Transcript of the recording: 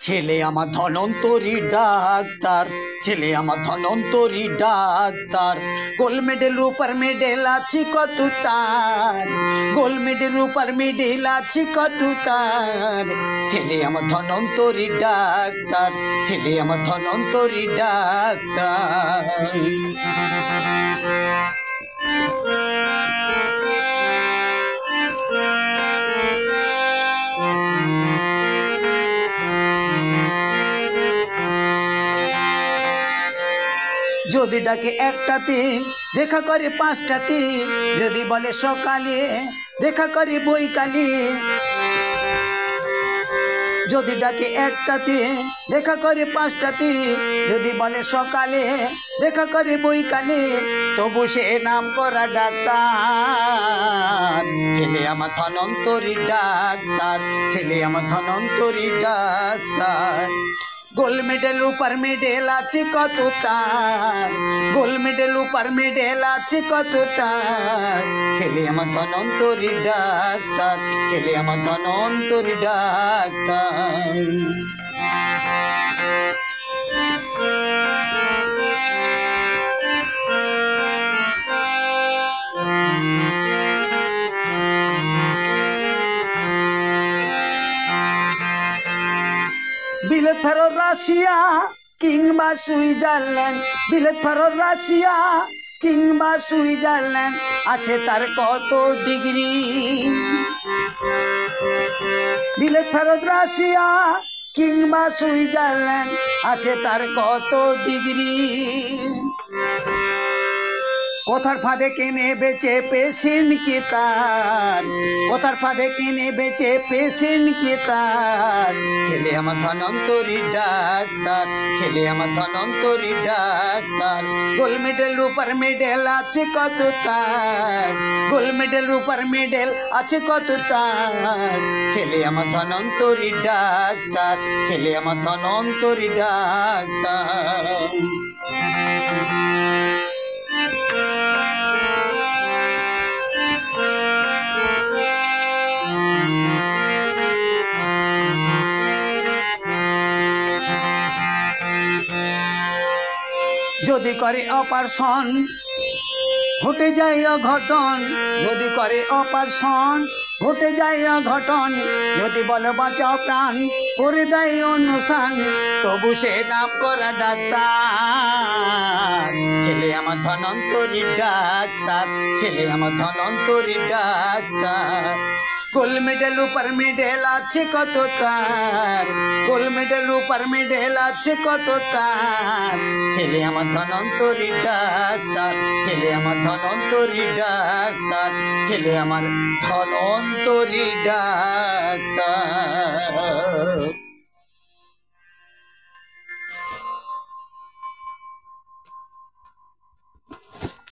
ছেলে আমার ধনন্তরী ডাক্তার, ছেলে আমার ধনন্তরী ডাক্তার। গোল্ড মেডেল রূপার মেডেল আছে কত তার, গোল্ড মেডেল রূপার মেডেল আছে কত তার। ছেলে আমার ধনন্তরী ডাক্তার, ছেলে আমার ধনন্তরী ডাক্তার। যদি ডাকে একটাতে দেখা করে পাঁচটাতে, যদি বলে সকালে দেখা করে বৈকালে। যদি ডাকে একটাতে দেখা করে পাঁচটাতে, যদি বলে সকালে দেখা করে বৈকালে, তবু সে নাম করা ডাক্তার। ছেলে আমার ধনন্তরী ডাক্তার, ছেলে আমার ধনন্তরী ডাক্তার। গোল্ড মেডেল রূপার মেডেল আছে কত তার, গোল্ড মেডেল রূপার মেডেল আছে কত তার। ছেলে আমার ধনন্তরী ডাক্তার, ছেলে আমার ধনন্তরী ডাক্তার। বিলেত ফেরত রাশিয়া কিংবা সুইজারল্যান্ড, বিলেত ফেরত রাশিয়া কিংবা সুইজারল্যান্ড, আছে তার কত ডিগ্রি। বিলেত ফেরত রাশিয়া কিংবা সুইজারল্যান্ড, আছে তার কত ডিগ্রি। কথার ফাঁদে কিনে বেচে পেশেন্ট কে তার, কথার ফাঁদে কিনে বেচে পেশেন্ট কে তার। ছেলে আমার ধনন্তরী ডাক্তার, ছেলে আমার ধনন্তরী ডাক্তার। গোল্ড মেডেল রূপার মেডেল আছে কত তার, গোল্ড মেডেল রূপার মেডেল আছে কত তার। ছেলে আমার ধনন্তরী ডাক্তার, ছেলে আমার ধনন্তরী ডাক্তার। যদি করে অপারেশন ঘটে যায় অঘটন, যদি করে অপারেশন ঘটে যায় অঘটন। যদি বলে বাঁচাও প্রাণ করে দেয় অনুষ্ঠান, তবু সে নাম করা ডাক্তার। ছেলে আমার ধনন্তরী ডাক্তার, ছেলে আমার ধনন্তরী ডাক্তার। গোল্ড মেডেল রূপার মেডেল আছে কত তার, গোল্ড মেডেল রূপার মেডেল আছে কত তার। ছেলে আমার ধনন্তরী ডাক্তার, ছেলে আমার ধনন্তরী ডাক্তার, ছেলে আমার ধনন্তরী ডাক্তার।